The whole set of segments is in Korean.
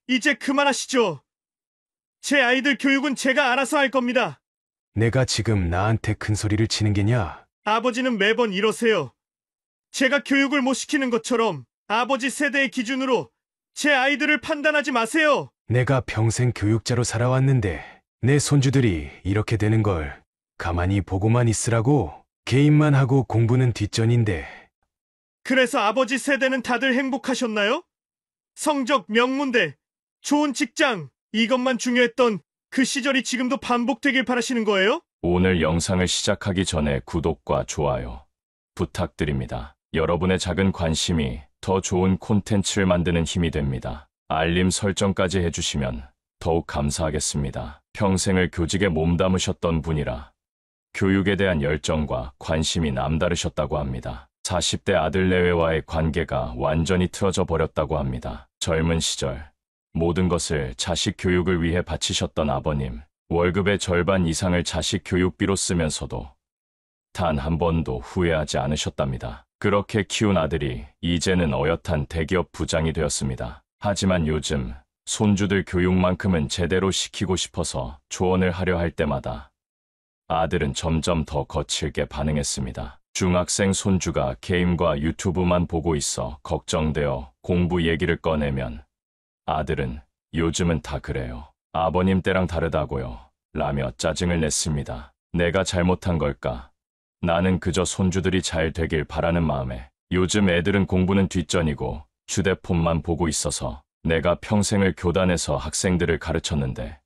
이제 그만하시죠. 제 아이들 교육은 제가 알아서 할 겁니다. 내가 지금 나한테 큰 소리를 치는 게냐? 아버지는 매번 이러세요. 제가 교육을 못 시키는 것처럼 아버지 세대의 기준으로 제 아이들을 판단하지 마세요. 내가 평생 교육자로 살아왔는데 내 손주들이 이렇게 되는 걸 가만히 보고만 있으라고? 개인만 하고 공부는 뒷전인데. 그래서 아버지 세대는 다들 행복하셨나요? 성적, 명문대, 좋은 직장, 이것만 중요했던 그 시절이 지금도 반복되길 바라시는 거예요? 오늘 영상을 시작하기 전에 구독과 좋아요 부탁드립니다. 여러분의 작은 관심이 더 좋은 콘텐츠를 만드는 힘이 됩니다. 알림 설정까지 해주시면 더욱 감사하겠습니다. 평생을 교직에 몸담으셨던 분이라 교육에 대한 열정과 관심이 남다르셨다고 합니다. 40대 아들 내외와의 관계가 완전히 틀어져 버렸다고 합니다. 젊은 시절 모든 것을 자식 교육을 위해 바치셨던 아버님, 월급의 절반 이상을 자식 교육비로 쓰면서도 단 한 번도 후회하지 않으셨답니다. 그렇게 키운 아들이 이제는 어엿한 대기업 부장이 되었습니다. 하지만 요즘 손주들 교육만큼은 제대로 시키고 싶어서 조언을 하려 할 때마다 아들은 점점 더 거칠게 반응했습니다. 중학생 손주가 게임과 유튜브만 보고 있어 걱정되어 공부 얘기를 꺼내면 아들은 요즘은 다 그래요. 아버님 때랑 다르다고요. 라며 짜증을 냈습니다. 내가 잘못한 걸까? 나는 그저 손주들이 잘 되길 바라는 마음에 요즘 애들은 공부는 뒷전이고 휴대폰만 보고 있어서 내가 평생을 교단에서 학생들을 가르쳤는데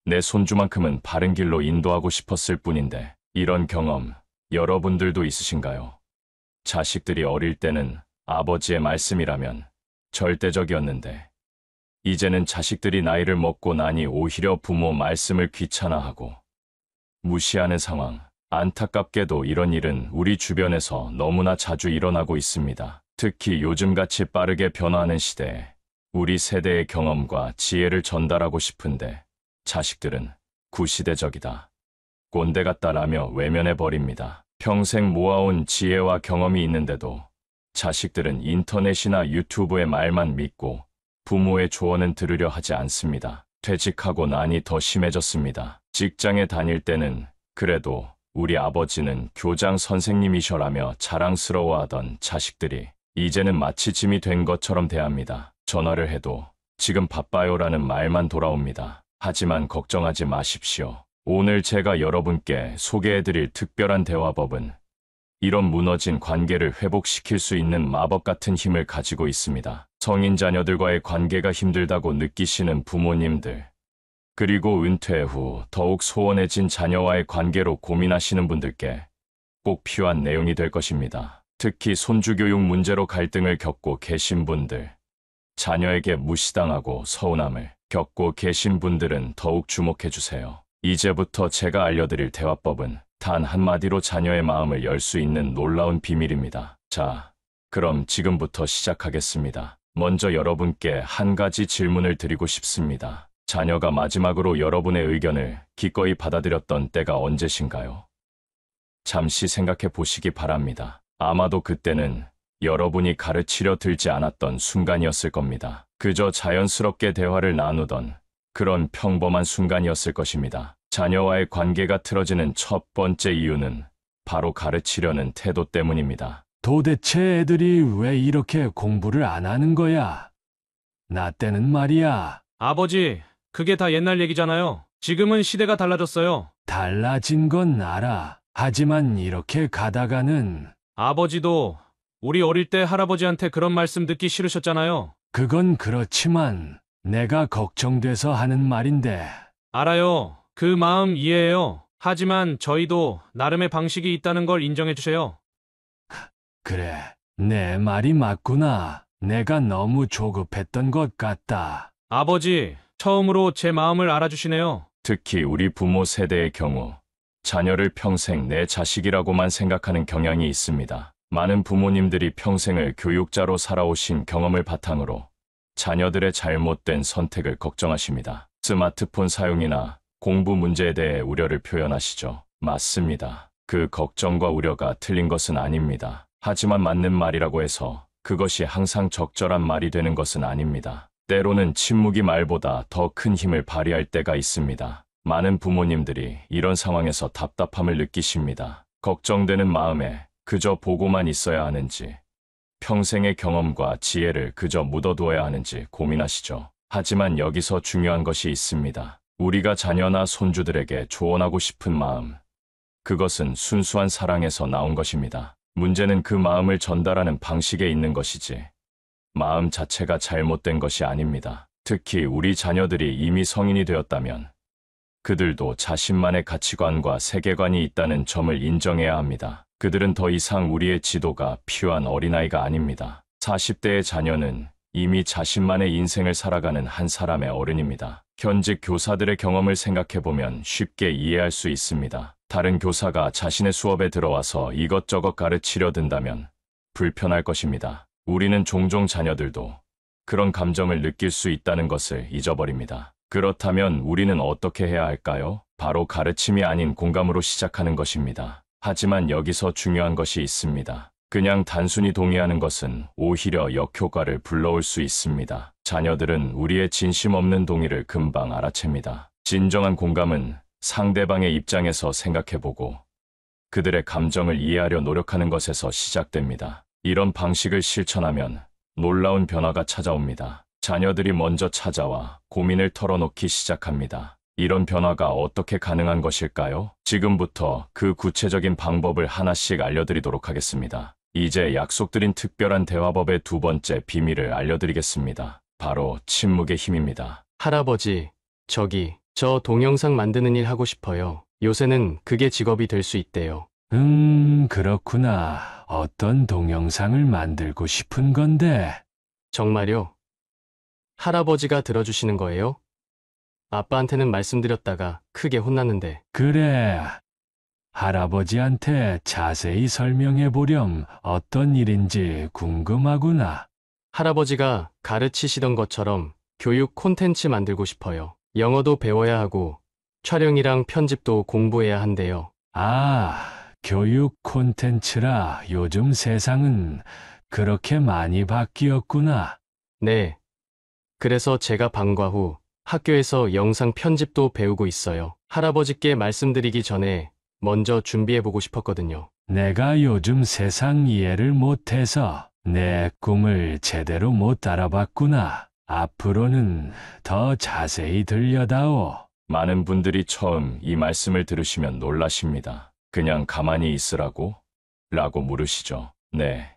내 손주만큼은 바른 길로 인도하고 싶었을 뿐인데 이런 경험 여러분들도 있으신가요? 자식들이 어릴 때는 아버지의 말씀이라면 절대적이었는데 이제는 자식들이 나이를 먹고 나니 오히려 부모 말씀을 귀찮아하고 무시하는 상황. 안타깝게도 이런 일은 우리 주변에서 너무나 자주 일어나고 있습니다. 특히 요즘같이 빠르게 변화하는 시대에 우리 세대의 경험과 지혜를 전달하고 싶은데 자식들은 구시대적이다, 꼰대 같다라며 외면해버립니다. 평생 모아온 지혜와 경험이 있는데도 자식들은 인터넷이나 유튜브의 말만 믿고 부모의 조언은 들으려 하지 않습니다. 퇴직하고 나니 더 심해졌습니다. 직장에 다닐 때는 그래도 우리 아버지는 교장 선생님이셔라며 자랑스러워하던 자식들이 이제는 마치 짐이 된 것처럼 대합니다. 전화를 해도 지금 바빠요라는 말만 돌아옵니다. 하지만 걱정하지 마십시오. 오늘 제가 여러분께 소개해드릴 특별한 대화법은 이런 무너진 관계를 회복시킬 수 있는 마법 같은 힘을 가지고 있습니다. 성인 자녀들과의 관계가 힘들다고 느끼시는 부모님들, 그리고 은퇴 후 더욱 소원해진 자녀와의 관계로 고민하시는 분들께 꼭 필요한 내용이 될 것입니다. 특히 손주 교육 문제로 갈등을 겪고 계신 분들, 자녀에게 무시당하고 서운함을 겪고 계신 분들은 더욱 주목해주세요. 이제부터 제가 알려드릴 대화법은 단 한마디로 자녀의 마음을 열 수 있는 놀라운 비밀입니다. 자, 그럼 지금부터 시작하겠습니다. 먼저 여러분께 한 가지 질문을 드리고 싶습니다. 자녀가 마지막으로 여러분의 의견을 기꺼이 받아들였던 때가 언제신가요? 잠시 생각해 보시기 바랍니다. 아마도 그때는 여러분이 가르치려 들지 않았던 순간이었을 겁니다. 그저 자연스럽게 대화를 나누던 그런 평범한 순간이었을 것입니다. 자녀와의 관계가 틀어지는 첫 번째 이유는 바로 가르치려는 태도 때문입니다. 도대체 애들이 왜 이렇게 공부를 안 하는 거야? 나 때는 말이야. 아버지, 그게 다 옛날 얘기잖아요. 지금은 시대가 달라졌어요. 달라진 건 알아. 하지만 이렇게 가다가는. 아버지도 우리 어릴 때 할아버지한테 그런 말씀 듣기 싫으셨잖아요. 그건 그렇지만 내가 걱정돼서 하는 말인데. 알아요. 그 마음 이해해요. 하지만 저희도 나름의 방식이 있다는 걸 인정해 주세요. 그래, 내 말이 맞구나. 내가 너무 조급했던 것 같다. 아버지, 처음으로 제 마음을 알아주시네요. 특히 우리 부모 세대의 경우 자녀를 평생 내 자식이라고만 생각하는 경향이 있습니다. 많은 부모님들이 평생을 교육자로 살아오신 경험을 바탕으로 자녀들의 잘못된 선택을 걱정하십니다. 스마트폰 사용이나 공부 문제에 대해 우려를 표현하시죠. 맞습니다. 그 걱정과 우려가 틀린 것은 아닙니다. 하지만 맞는 말이라고 해서 그것이 항상 적절한 말이 되는 것은 아닙니다. 때로는 침묵이 말보다 더 큰 힘을 발휘할 때가 있습니다. 많은 부모님들이 이런 상황에서 답답함을 느끼십니다. 걱정되는 마음에 그저 보고만 있어야 하는지, 평생의 경험과 지혜를 그저 묻어두어야 하는지 고민하시죠. 하지만 여기서 중요한 것이 있습니다. 우리가 자녀나 손주들에게 조언하고 싶은 마음, 그것은 순수한 사랑에서 나온 것입니다. 문제는 그 마음을 전달하는 방식에 있는 것이지, 마음 자체가 잘못된 것이 아닙니다. 특히 우리 자녀들이 이미 성인이 되었다면 그들도 자신만의 가치관과 세계관이 있다는 점을 인정해야 합니다. 그들은 더 이상 우리의 지도가 필요한 어린아이가 아닙니다. 40대의 자녀는 이미 자신만의 인생을 살아가는 한 사람의 어른입니다. 현직 교사들의 경험을 생각해보면 쉽게 이해할 수 있습니다. 다른 교사가 자신의 수업에 들어와서 이것저것 가르치려 든다면 불편할 것입니다. 우리는 종종 자녀들도 그런 감정을 느낄 수 있다는 것을 잊어버립니다. 그렇다면 우리는 어떻게 해야 할까요? 바로 가르침이 아닌 공감으로 시작하는 것입니다. 하지만 여기서 중요한 것이 있습니다. 그냥 단순히 동의하는 것은 오히려 역효과를 불러올 수 있습니다. 자녀들은 우리의 진심 없는 동의를 금방 알아챕니다. 진정한 공감은 상대방의 입장에서 생각해보고 그들의 감정을 이해하려 노력하는 것에서 시작됩니다. 이런 방식을 실천하면 놀라운 변화가 찾아옵니다. 자녀들이 먼저 찾아와 고민을 털어놓기 시작합니다. 이런 변화가 어떻게 가능한 것일까요? 지금부터 그 구체적인 방법을 하나씩 알려드리도록 하겠습니다. 이제 약속드린 특별한 대화법의 두 번째 비밀을 알려드리겠습니다. 바로 침묵의 힘입니다. 할아버지, 저 동영상 만드는 일 하고 싶어요. 요새는 그게 직업이 될 수 있대요. 그렇구나. 어떤 동영상을 만들고 싶은 건데? 정말요? 할아버지가 들어주시는 거예요? 아빠한테는 말씀드렸다가 크게 혼났는데. 그래. 할아버지한테 자세히 설명해 보렴. 어떤 일인지 궁금하구나. 할아버지가 가르치시던 것처럼 교육 콘텐츠 만들고 싶어요. 영어도 배워야 하고 촬영이랑 편집도 공부해야 한대요. 교육 콘텐츠라. 요즘 세상은 그렇게 많이 바뀌었구나. 네. 그래서 제가 방과 후 학교에서 영상 편집도 배우고 있어요. 할아버지께 말씀드리기 전에 먼저 준비해보고 싶었거든요. 내가 요즘 세상 이해를 못해서 내 꿈을 제대로 못 알아봤구나. 앞으로는 더 자세히 들려다오. 많은 분들이 처음 이 말씀을 들으시면 놀라십니다. 그냥 가만히 있으라고? 라고 물으시죠. 네,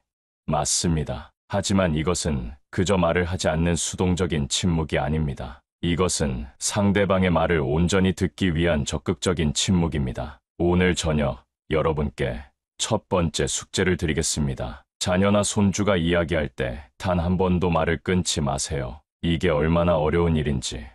맞습니다. 하지만 이것은 그저 말을 하지 않는 수동적인 침묵이 아닙니다. 이것은 상대방의 말을 온전히 듣기 위한 적극적인 침묵입니다. 오늘 저녁 여러분께 첫 번째 숙제를 드리겠습니다. 자녀나 손주가 이야기할 때 단 한 번도 말을 끊지 마세요. 이게 얼마나 어려운 일인지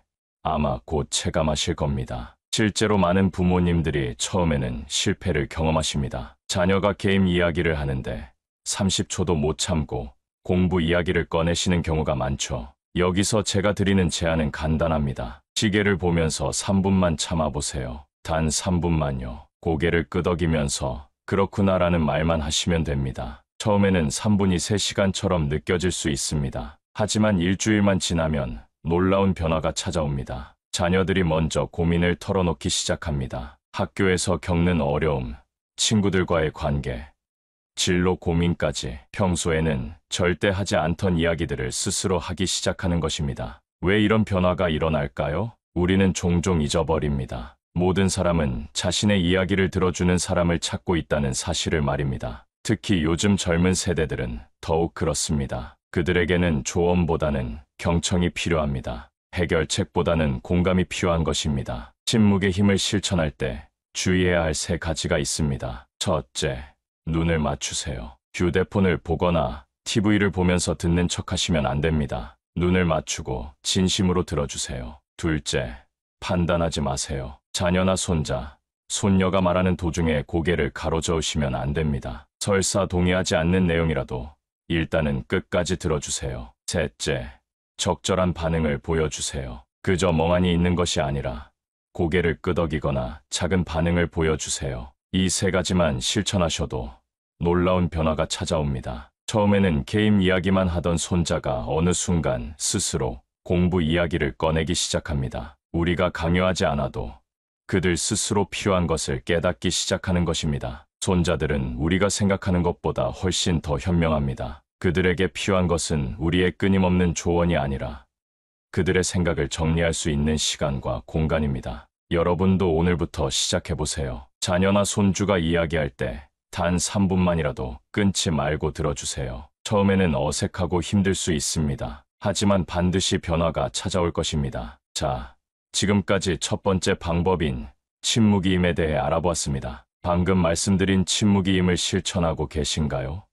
아마 곧 체감하실 겁니다. 실제로 많은 부모님들이 처음에는 실패를 경험하십니다. 자녀가 게임 이야기를 하는데 30초도 못 참고 공부 이야기를 꺼내시는 경우가 많죠. 여기서 제가 드리는 제안은 간단합니다. 시계를 보면서 3분만 참아보세요. 단 3분만요. 고개를 끄덕이면서 그렇구나라는 말만 하시면 됩니다. 처음에는 3분이 3시간처럼 느껴질 수 있습니다. 하지만 일주일만 지나면 놀라운 변화가 찾아옵니다. 자녀들이 먼저 고민을 털어놓기 시작합니다. 학교에서 겪는 어려움, 친구들과의 관계, 진로 고민까지 평소에는 절대 하지 않던 이야기들을 스스로 하기 시작하는 것입니다. 왜 이런 변화가 일어날까요? 우리는 종종 잊어버립니다. 모든 사람은 자신의 이야기를 들어주는 사람을 찾고 있다는 사실을 말입니다. 특히 요즘 젊은 세대들은 더욱 그렇습니다. 그들에게는 조언보다는 경청이 필요합니다. 해결책보다는 공감이 필요한 것입니다. 침묵의 힘을 실천할 때 주의해야 할 3가지가 있습니다. 첫째, 눈을 맞추세요. 휴대폰을 보거나 TV를 보면서 듣는 척하시면 안 됩니다. 눈을 맞추고 진심으로 들어주세요. 둘째, 판단하지 마세요. 자녀나 손자, 손녀가 말하는 도중에 고개를 가로저으시면 안 됩니다. 설사 동의하지 않는 내용이라도 일단은 끝까지 들어주세요. 셋째, 적절한 반응을 보여주세요. 그저 멍하니 있는 것이 아니라 고개를 끄덕이거나 작은 반응을 보여주세요. 이 3가지만 실천하셔도 놀라운 변화가 찾아옵니다. 처음에는 게임 이야기만 하던 손자가 어느 순간 스스로 공부 이야기를 꺼내기 시작합니다. 우리가 강요하지 않아도 그들 스스로 필요한 것을 깨닫기 시작하는 것입니다. 손자들은 우리가 생각하는 것보다 훨씬 더 현명합니다. 그들에게 필요한 것은 우리의 끊임없는 조언이 아니라 그들의 생각을 정리할 수 있는 시간과 공간입니다. 여러분도 오늘부터 시작해보세요. 자녀나 손주가 이야기할 때 단 3분만이라도 끊지 말고 들어주세요. 처음에는 어색하고 힘들 수 있습니다. 하지만 반드시 변화가 찾아올 것입니다. 자, 지금까지 첫 번째 방법인 침묵이임에 대해 알아보았습니다. 방금 말씀드린 침묵이임을 실천하고 계신가요?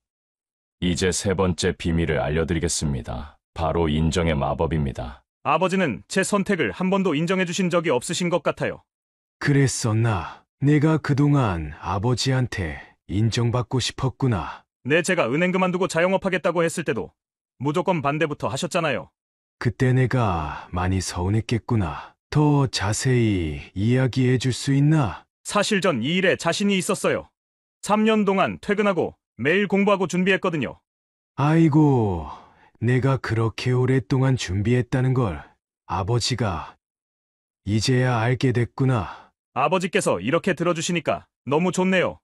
이제 세 번째 비밀을 알려드리겠습니다. 바로 인정의 마법입니다. 아버지는 제 선택을 한 번도 인정해 주신 적이 없으신 것 같아요. 그랬었나? 내가 그동안 아버지한테 인정받고 싶었구나. 네, 제가 은행 그만두고 자영업하겠다고 했을 때도 무조건 반대부터 하셨잖아요. 그때 내가 많이 서운했겠구나. 더 자세히 이야기해 줄 수 있나? 사실 전 이 일에 자신이 있었어요. 3년 동안 퇴근하고 매일 공부하고 준비했거든요. 아이고, 내가 그렇게 오랫동안 준비했다는 걸 아버지가 이제야 알게 됐구나. 아버지께서 이렇게 들어주시니까 너무 좋네요.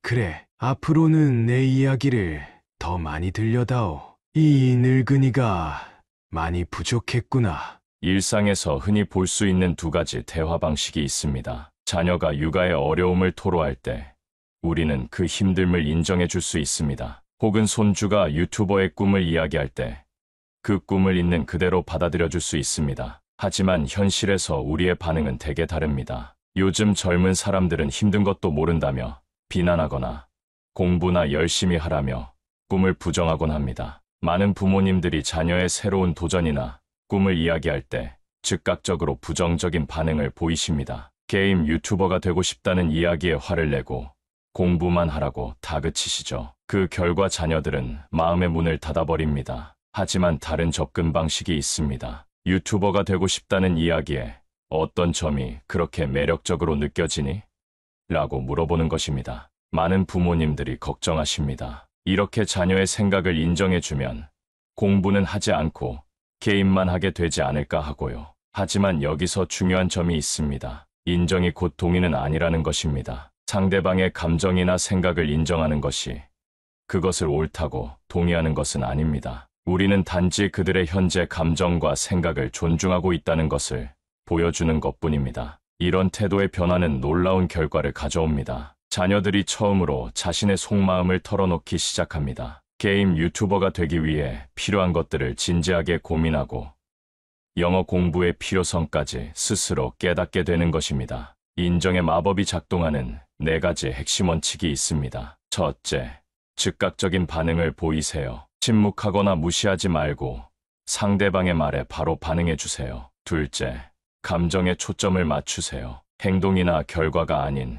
그래. 앞으로는 내 이야기를 더 많이 들려다오. 이 늙은이가 많이 부족했구나. 일상에서 흔히 볼 수 있는 두 가지 대화 방식이 있습니다. 자녀가 육아의 어려움을 토로할 때 우리는 그 힘듦을 인정해 줄 수 있습니다. 혹은 손주가 유튜버의 꿈을 이야기할 때 그 꿈을 있는 그대로 받아들여 줄 수 있습니다. 하지만 현실에서 우리의 반응은 되게 다릅니다. 요즘 젊은 사람들은 힘든 것도 모른다며 비난하거나 공부나 열심히 하라며 꿈을 부정하곤 합니다. 많은 부모님들이 자녀의 새로운 도전이나 꿈을 이야기할 때 즉각적으로 부정적인 반응을 보이십니다. 게임 유튜버가 되고 싶다는 이야기에 화를 내고 공부만 하라고 다그치시죠. 그 결과 자녀들은 마음의 문을 닫아버립니다. 하지만 다른 접근 방식이 있습니다. 유튜버가 되고 싶다는 이야기에 어떤 점이 그렇게 매력적으로 느껴지니? 라고 물어보는 것입니다. 많은 부모님들이 걱정하십니다. 이렇게 자녀의 생각을 인정해주면 공부는 하지 않고 게임만 하게 되지 않을까 하고요. 하지만 여기서 중요한 점이 있습니다. 인정이 곧 동의는 아니라는 것입니다. 상대방의 감정이나 생각을 인정하는 것이 그것을 옳다고 동의하는 것은 아닙니다. 우리는 단지 그들의 현재 감정과 생각을 존중하고 있다는 것을 보여주는 것뿐입니다. 이런 태도의 변화는 놀라운 결과를 가져옵니다. 자녀들이 처음으로 자신의 속마음을 털어놓기 시작합니다. 게임 유튜버가 되기 위해 필요한 것들을 진지하게 고민하고 영어 공부의 필요성까지 스스로 깨닫게 되는 것입니다. 인정의 마법이 작동하는 4가지 핵심 원칙이 있습니다. 첫째, 즉각적인 반응을 보이세요. 침묵하거나 무시하지 말고 상대방의 말에 바로 반응해 주세요. 둘째, 감정에 초점을 맞추세요. 행동이나 결과가 아닌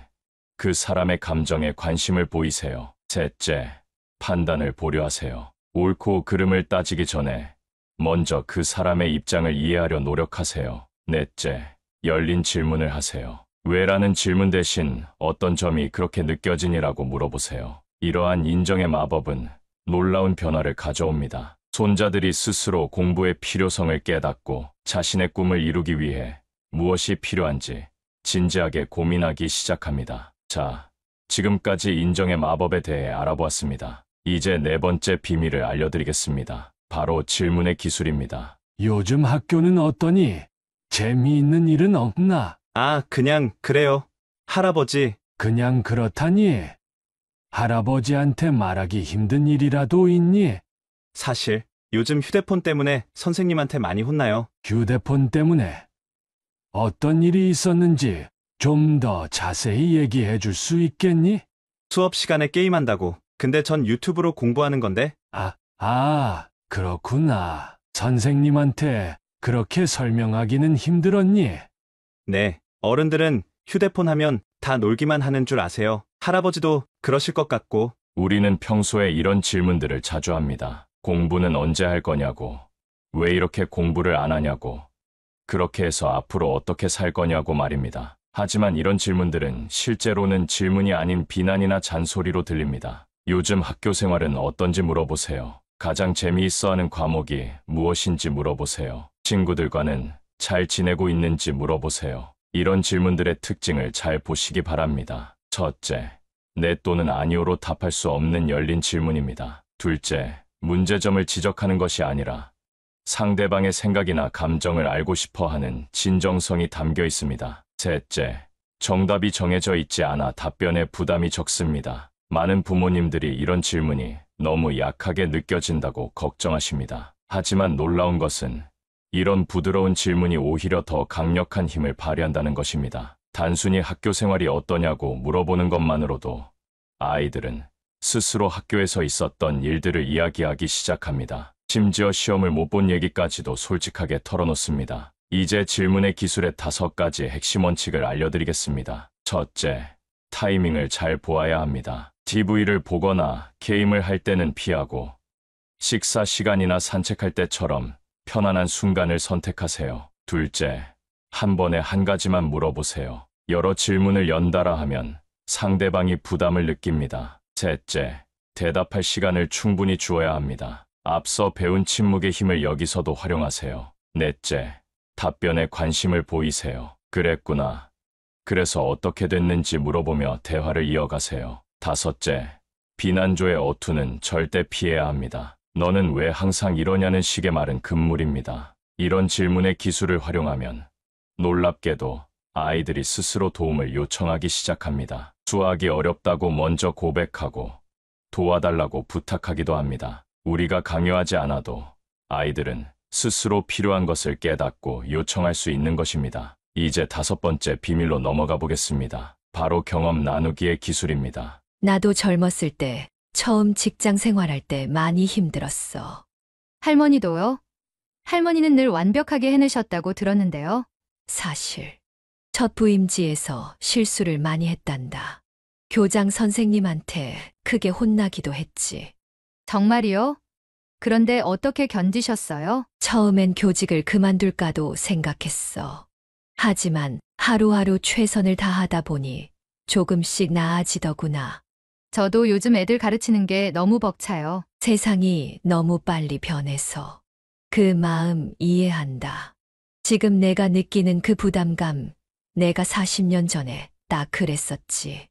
그 사람의 감정에 관심을 보이세요. 셋째, 판단을 보류하세요. 옳고 그름을 따지기 전에 먼저 그 사람의 입장을 이해하려 노력하세요. 넷째, 열린 질문을 하세요. 왜라는 질문 대신 어떤 점이 그렇게 느껴지니라고 물어보세요. 이러한 인정의 마법은 놀라운 변화를 가져옵니다. 손자들이 스스로 공부의 필요성을 깨닫고 자신의 꿈을 이루기 위해 무엇이 필요한지 진지하게 고민하기 시작합니다. 자, 지금까지 인정의 마법에 대해 알아보았습니다. 이제 4번째 비밀을 알려드리겠습니다. 바로 질문의 기술입니다. 요즘 학교는 어떠니? 재미있는 일은 없나? 아, 그냥 그래요. 할아버지, 그냥 그렇다니? 할아버지한테 말하기 힘든 일이라도 있니? 사실 요즘 휴대폰 때문에 선생님한테 많이 혼나요. 휴대폰 때문에 어떤 일이 있었는지 좀 더 자세히 얘기해 줄 수 있겠니? 수업 시간에 게임한다고. 근데 전 유튜브로 공부하는 건데. 그렇구나. 선생님한테 그렇게 설명하기는 힘들었니? 네, 어른들은 휴대폰 하면 다 놀기만 하는 줄 아세요. 할아버지도 그러실 것 같고. 우리는 평소에 이런 질문들을 자주 합니다. 공부는 언제 할 거냐고, 왜 이렇게 공부를 안 하냐고, 그렇게 해서 앞으로 어떻게 살 거냐고 말입니다. 하지만 이런 질문들은 실제로는 질문이 아닌 비난이나 잔소리로 들립니다. 요즘 학교 생활은 어떤지 물어보세요. 가장 재미있어하는 과목이 무엇인지 물어보세요. 친구들과는 잘 지내고 있는지 물어보세요. 이런 질문들의 특징을 잘 보시기 바랍니다. 첫째, 네 또는 아니오로 답할 수 없는 열린 질문입니다. 둘째, 문제점을 지적하는 것이 아니라 상대방의 생각이나 감정을 알고 싶어 하는 진정성이 담겨 있습니다. 셋째, 정답이 정해져 있지 않아 답변에 부담이 적습니다. 많은 부모님들이 이런 질문이 너무 약하게 느껴진다고 걱정하십니다. 하지만 놀라운 것은 이런 부드러운 질문이 오히려 더 강력한 힘을 발휘한다는 것입니다. 단순히 학교 생활이 어떠냐고 물어보는 것만으로도 아이들은 스스로 학교에서 있었던 일들을 이야기하기 시작합니다. 심지어 시험을 못 본 얘기까지도 솔직하게 털어놓습니다. 이제 질문의 기술의 5가지 핵심 원칙을 알려드리겠습니다. 첫째, 타이밍을 잘 보아야 합니다. TV를 보거나 게임을 할 때는 피하고 식사 시간이나 산책할 때처럼 편안한 순간을 선택하세요. 둘째, 한 번에 한 가지만 물어보세요. 여러 질문을 연달아 하면 상대방이 부담을 느낍니다. 셋째, 대답할 시간을 충분히 주어야 합니다. 앞서 배운 침묵의 힘을 여기서도 활용하세요. 넷째, 답변에 관심을 보이세요. 그랬구나. 그래서 어떻게 됐는지 물어보며 대화를 이어가세요. 다섯째, 비난조의 어투는 절대 피해야 합니다. 너는 왜 항상 이러냐는 식의 말은 금물입니다. 이런 질문의 기술을 활용하면 놀랍게도 아이들이 스스로 도움을 요청하기 시작합니다. 수학이 어렵다고 먼저 고백하고 도와달라고 부탁하기도 합니다. 우리가 강요하지 않아도 아이들은 스스로 필요한 것을 깨닫고 요청할 수 있는 것입니다. 이제 5번째 비밀로 넘어가 보겠습니다. 바로 경험 나누기의 기술입니다. 나도 젊었을 때 처음 직장 생활할 때 많이 힘들었어. 할머니도요? 할머니는 늘 완벽하게 해내셨다고 들었는데요. 사실 첫 부임지에서 실수를 많이 했단다. 교장 선생님한테 크게 혼나기도 했지. 정말이요? 그런데 어떻게 견디셨어요? 처음엔 교직을 그만둘까도 생각했어. 하지만 하루하루 최선을 다하다 보니 조금씩 나아지더구나. 저도 요즘 애들 가르치는 게 너무 벅차요. 세상이 너무 빨리 변해서 그 마음 이해한다. 지금 내가 느끼는 그 부담감, 내가 40년 전에 딱 그랬었지.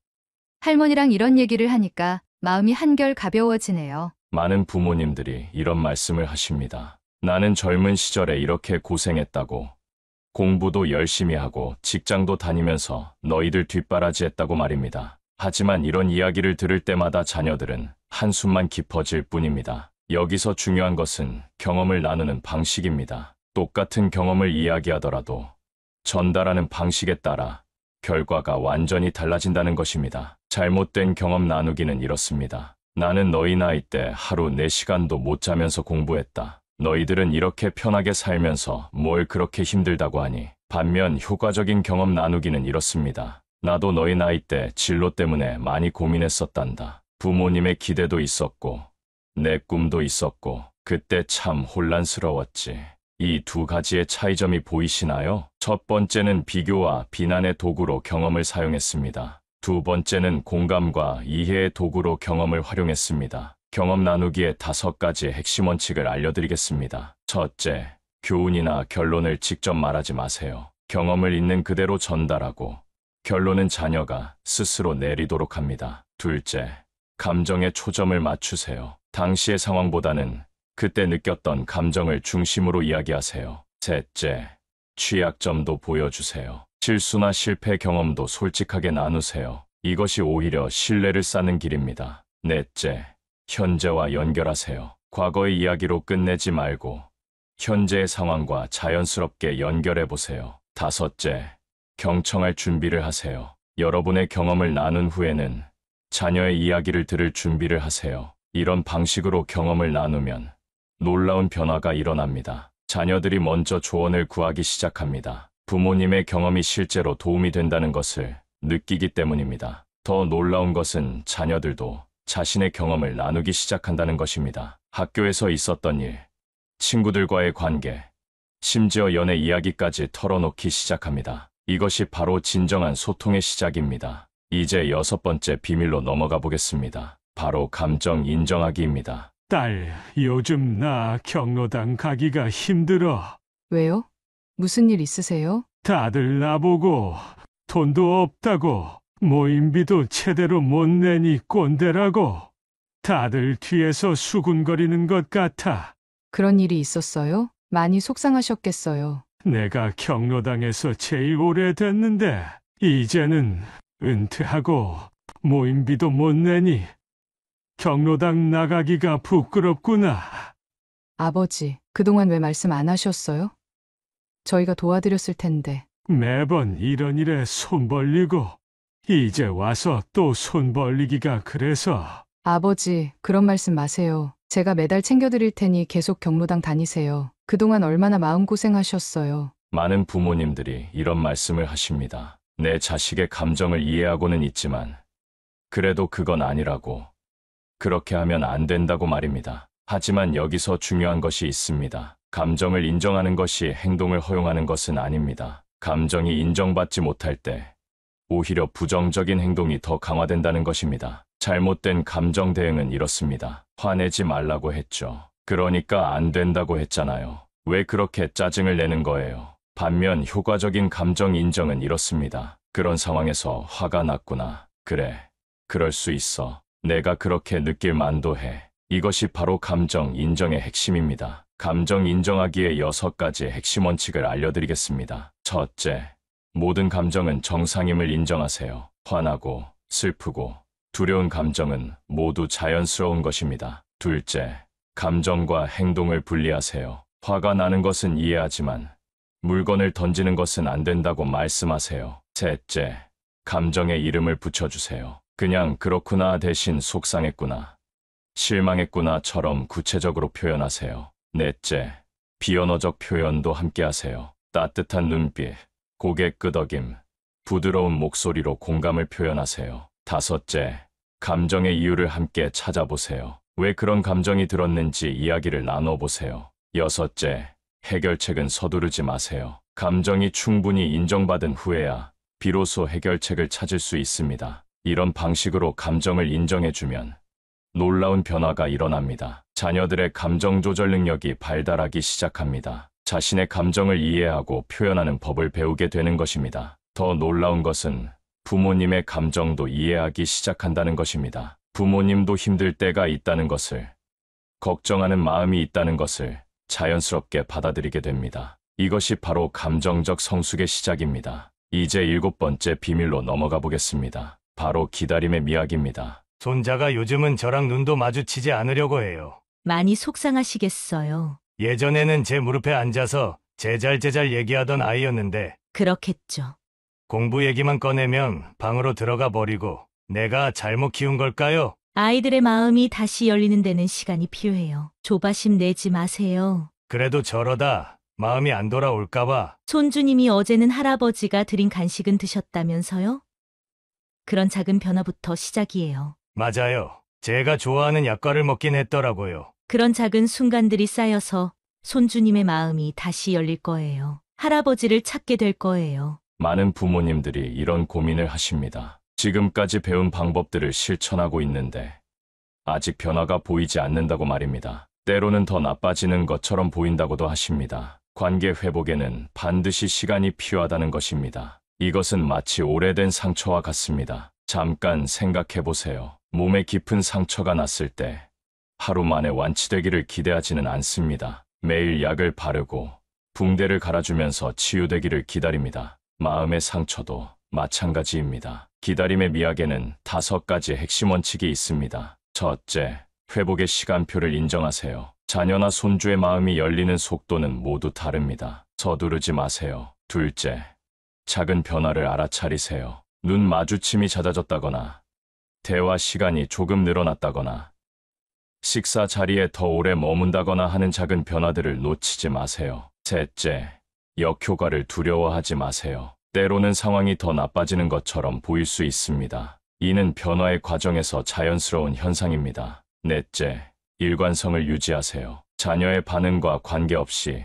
할머니랑 이런 얘기를 하니까 마음이 한결 가벼워지네요. 많은 부모님들이 이런 말씀을 하십니다. 나는 젊은 시절에 이렇게 고생했다고, 공부도 열심히 하고 직장도 다니면서 너희들 뒷바라지했다고 말입니다. 하지만 이런 이야기를 들을 때마다 자녀들은 한숨만 깊어질 뿐입니다. 여기서 중요한 것은 경험을 나누는 방식입니다. 똑같은 경험을 이야기하더라도 전달하는 방식에 따라 결과가 완전히 달라진다는 것입니다. 잘못된 경험 나누기는 이렇습니다. 나는 너희 나이 때 하루 4시간도 못 자면서 공부했다. 너희들은 이렇게 편하게 살면서 뭘 그렇게 힘들다고 하니. 반면 효과적인 경험 나누기는 이렇습니다. 나도 너희 나이 때 진로 때문에 많이 고민했었단다. 부모님의 기대도 있었고 내 꿈도 있었고 그때 참 혼란스러웠지. 이 2가지의 차이점이 보이시나요? 첫 번째는 비교와 비난의 도구로 경험을 사용했습니다. 두 번째는 공감과 이해의 도구로 경험을 활용했습니다. 경험 나누기의 5가지 핵심 원칙을 알려드리겠습니다. 첫째, 교훈이나 결론을 직접 말하지 마세요. 경험을 있는 그대로 전달하고 결론은 자녀가 스스로 내리도록 합니다. 둘째, 감정에 초점을 맞추세요. 당시의 상황보다는 그때 느꼈던 감정을 중심으로 이야기하세요. 셋째, 취약점도 보여주세요. 실수나 실패 경험도 솔직하게 나누세요. 이것이 오히려 신뢰를 쌓는 길입니다. 넷째, 현재와 연결하세요. 과거의 이야기로 끝내지 말고 현재의 상황과 자연스럽게 연결해보세요. 다섯째, 경청할 준비를 하세요. 여러분의 경험을 나눈 후에는 자녀의 이야기를 들을 준비를 하세요. 이런 방식으로 경험을 나누면 놀라운 변화가 일어납니다. 자녀들이 먼저 조언을 구하기 시작합니다. 부모님의 경험이 실제로 도움이 된다는 것을 느끼기 때문입니다. 더 놀라운 것은 자녀들도 자신의 경험을 나누기 시작한다는 것입니다. 학교에서 있었던 일, 친구들과의 관계, 심지어 연애 이야기까지 털어놓기 시작합니다. 이것이 바로 진정한 소통의 시작입니다. 이제 6번째 비밀로 넘어가 보겠습니다. 바로 감정 인정하기입니다. 딸, 요즘 나 경로당 가기가 힘들어. 왜요? 무슨 일 있으세요? 다들 나보고 돈도 없다고 모임비도 제대로 못 내니 꼰대라고 다들 뒤에서 수군거리는 것 같아. 그런 일이 있었어요? 많이 속상하셨겠어요. 내가 경로당에서 제일 오래됐는데 이제는 은퇴하고 모임비도 못 내니 경로당 나가기가 부끄럽구나. 아버지, 그동안 왜 말씀 안 하셨어요? 저희가 도와드렸을 텐데. 매번 이런 일에 손 벌리고 이제 와서 또 손 벌리기가 그래서. 아버지, 그런 말씀 마세요. 제가 매달 챙겨드릴 테니 계속 경로당 다니세요. 그동안 얼마나 마음고생하셨어요. 많은 부모님들이 이런 말씀을 하십니다. 내 자식의 감정을 이해하고는 있지만 그래도 그건 아니라고. 그렇게 하면 안 된다고 말입니다. 하지만 여기서 중요한 것이 있습니다. 감정을 인정하는 것이 행동을 허용하는 것은 아닙니다. 감정이 인정받지 못할 때 오히려 부정적인 행동이 더 강화된다는 것입니다. 잘못된 감정 대응은 이렇습니다. 화내지 말라고 했죠. 그러니까 안 된다고 했잖아요. 왜 그렇게 짜증을 내는 거예요? 반면 효과적인 감정 인정은 이렇습니다. 그런 상황에서 화가 났구나. 그래, 그럴 수 있어. 내가 그렇게 느낄 만도 해. 이것이 바로 감정 인정의 핵심입니다. 감정 인정하기의 6가지 핵심 원칙을 알려드리겠습니다. 첫째, 모든 감정은 정상임을 인정하세요. 화나고, 슬프고, 두려운 감정은 모두 자연스러운 것입니다. 둘째, 감정과 행동을 분리하세요. 화가 나는 것은 이해하지만 물건을 던지는 것은 안 된다고 말씀하세요. 셋째, 감정에 이름을 붙여주세요. 그냥 그렇구나 대신 속상했구나, 실망했구나처럼 구체적으로 표현하세요. 넷째, 비언어적 표현도 함께 하세요. 따뜻한 눈빛, 고개 끄덕임, 부드러운 목소리로 공감을 표현하세요. 다섯째, 감정의 이유를 함께 찾아보세요. 왜 그런 감정이 들었는지 이야기를 나눠보세요. 여섯째, 해결책은 서두르지 마세요. 감정이 충분히 인정받은 후에야 비로소 해결책을 찾을 수 있습니다. 이런 방식으로 감정을 인정해주면 놀라운 변화가 일어납니다. 자녀들의 감정 조절 능력이 발달하기 시작합니다. 자신의 감정을 이해하고 표현하는 법을 배우게 되는 것입니다. 더 놀라운 것은 부모님의 감정도 이해하기 시작한다는 것입니다. 부모님도 힘들 때가 있다는 것을, 걱정하는 마음이 있다는 것을 자연스럽게 받아들이게 됩니다. 이것이 바로 감정적 성숙의 시작입니다. 이제 7번째 비밀로 넘어가 보겠습니다. 바로 기다림의 미학입니다. 손자가 요즘은 저랑 눈도 마주치지 않으려고 해요. 많이 속상하시겠어요. 예전에는 제 무릎에 앉아서 제잘제잘 얘기하던 아이였는데 그렇겠죠. 공부 얘기만 꺼내면 방으로 들어가 버리고 내가 잘못 키운 걸까요? 아이들의 마음이 다시 열리는 데는 시간이 필요해요. 조바심 내지 마세요. 그래도 저러다 마음이 안 돌아올까봐. 손주님이 어제는 할아버지가 드린 간식은 드셨다면서요? 그런 작은 변화부터 시작이에요. 맞아요. 제가 좋아하는 약과를 먹긴 했더라고요. 그런 작은 순간들이 쌓여서 손주님의 마음이 다시 열릴 거예요. 할아버지를 찾게 될 거예요. 많은 부모님들이 이런 고민을 하십니다. 지금까지 배운 방법들을 실천하고 있는데 아직 변화가 보이지 않는다고 말입니다. 때로는 더 나빠지는 것처럼 보인다고도 하십니다. 관계 회복에는 반드시 시간이 필요하다는 것입니다. 이것은 마치 오래된 상처와 같습니다. 잠깐 생각해 보세요. 몸에 깊은 상처가 났을 때 하루 만에 완치되기를 기대하지는 않습니다. 매일 약을 바르고 붕대를 갈아주면서 치유되기를 기다립니다. 마음의 상처도 마찬가지입니다. 기다림의 미학에는 5가지 핵심 원칙이 있습니다. 첫째, 회복의 시간표를 인정하세요. 자녀나 손주의 마음이 열리는 속도는 모두 다릅니다. 서두르지 마세요. 둘째, 작은 변화를 알아차리세요. 눈 마주침이 잦아졌다거나, 대화 시간이 조금 늘어났다거나, 식사 자리에 더 오래 머문다거나 하는 작은 변화들을 놓치지 마세요. 셋째, 역효과를 두려워하지 마세요. 때로는 상황이 더 나빠지는 것처럼 보일 수 있습니다. 이는 변화의 과정에서 자연스러운 현상입니다. 넷째, 일관성을 유지하세요. 자녀의 반응과 관계없이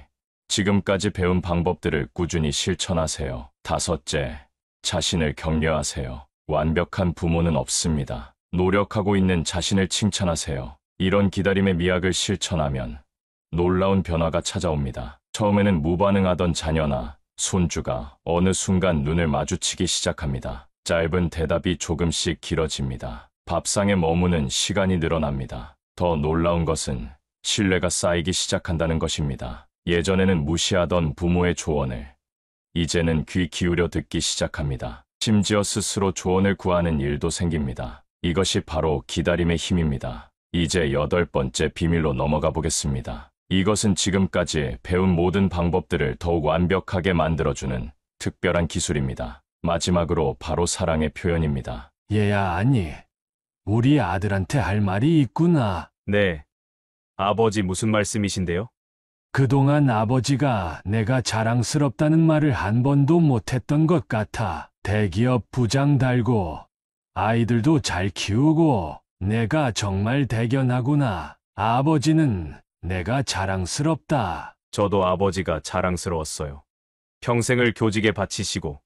지금까지 배운 방법들을 꾸준히 실천하세요. 다섯째, 자신을 격려하세요. 완벽한 부모는 없습니다. 노력하고 있는 자신을 칭찬하세요. 이런 기다림의 미학을 실천하면 놀라운 변화가 찾아옵니다. 처음에는 무반응하던 자녀나 손주가 어느 순간 눈을 마주치기 시작합니다. 짧은 대답이 조금씩 길어집니다. 밥상에 머무는 시간이 늘어납니다. 더 놀라운 것은 신뢰가 쌓이기 시작한다는 것입니다. 예전에는 무시하던 부모의 조언을 이제는 귀 기울여 듣기 시작합니다. 심지어 스스로 조언을 구하는 일도 생깁니다. 이것이 바로 기다림의 힘입니다. 이제 8번째 비밀로 넘어가 보겠습니다. 이것은 지금까지 배운 모든 방법들을 더욱 완벽하게 만들어주는 특별한 기술입니다. 마지막으로 바로 사랑의 표현입니다. 얘야, 아니. 우리 아들한테 할 말이 있구나. 네. 아버지 무슨 말씀이신데요? 그동안 아버지가 내가 자랑스럽다는 말을 한 번도 못했던 것 같아. 대기업 부장 달고 아이들도 잘 키우고 내가 정말 대견하구나. 아버지는 내가 자랑스럽다. 저도 아버지가 자랑스러웠어요. 평생을 교직에 바치시고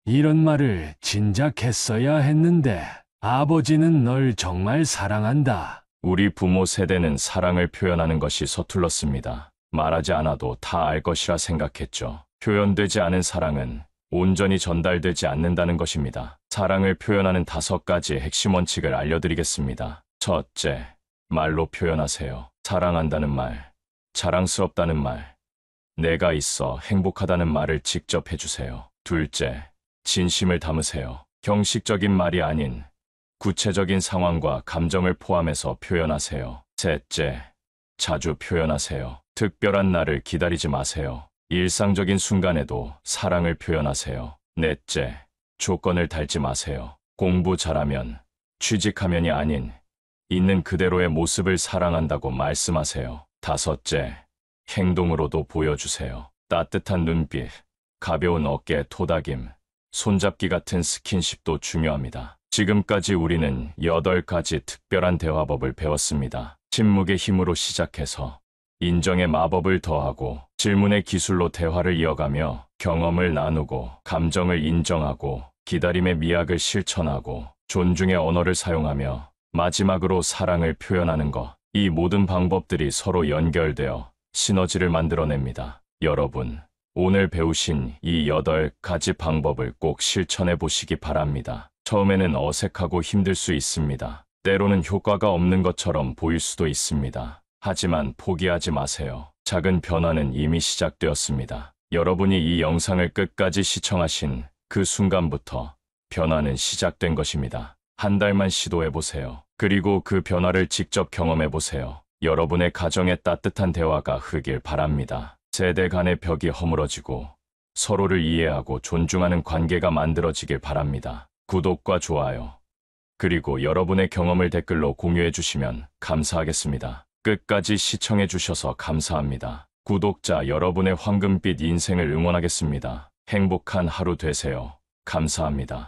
이런 말을 진작 했어야 했는데 아버지는 널 정말 사랑한다. 우리 부모 세대는 사랑을 표현하는 것이 서툴렀습니다. 말하지 않아도 다 알 것이라 생각했죠. 표현되지 않은 사랑은 온전히 전달되지 않는다는 것입니다. 사랑을 표현하는 5가지 핵심 원칙을 알려드리겠습니다. 첫째, 말로 표현하세요. 사랑한다는 말, 자랑스럽다는 말, 내가 있어 행복하다는 말을 직접 해주세요. 둘째, 진심을 담으세요. 형식적인 말이 아닌 구체적인 상황과 감정을 포함해서 표현하세요. 셋째, 자주 표현하세요. 특별한 날을 기다리지 마세요. 일상적인 순간에도 사랑을 표현하세요. 넷째, 조건을 달지 마세요. 공부 잘하면, 취직하면이 아닌 있는 그대로의 모습을 사랑한다고 말씀하세요. 다섯째, 행동으로도 보여주세요. 따뜻한 눈빛, 가벼운 어깨 토닥임, 손잡기 같은 스킨십도 중요합니다. 지금까지 우리는 8가지 특별한 대화법을 배웠습니다. 침묵의 힘으로 시작해서 인정의 마법을 더하고 질문의 기술로 대화를 이어가며 경험을 나누고 감정을 인정하고 기다림의 미학을 실천하고 존중의 언어를 사용하며 마지막으로 사랑을 표현하는 것. 이 모든 방법들이 서로 연결되어 시너지를 만들어냅니다. 여러분, 오늘 배우신 이 8가지 방법을 꼭 실천해 보시기 바랍니다. 처음에는 어색하고 힘들 수 있습니다. 때로는 효과가 없는 것처럼 보일 수도 있습니다. 하지만 포기하지 마세요. 작은 변화는 이미 시작되었습니다. 여러분이 이 영상을 끝까지 시청하신 그 순간부터 변화는 시작된 것입니다. 한 달만 시도해 보세요. 그리고 그 변화를 직접 경험해 보세요. 여러분의 가정에 따뜻한 대화가 흐르길 바랍니다. 세대 간의 벽이 허물어지고 서로를 이해하고 존중하는 관계가 만들어지길 바랍니다. 구독과 좋아요, 그리고 여러분의 경험을 댓글로 공유해 주시면 감사하겠습니다. 끝까지 시청해 주셔서 감사합니다. 구독자 여러분의 황금빛 인생을 응원하겠습니다. 행복한 하루 되세요. 감사합니다.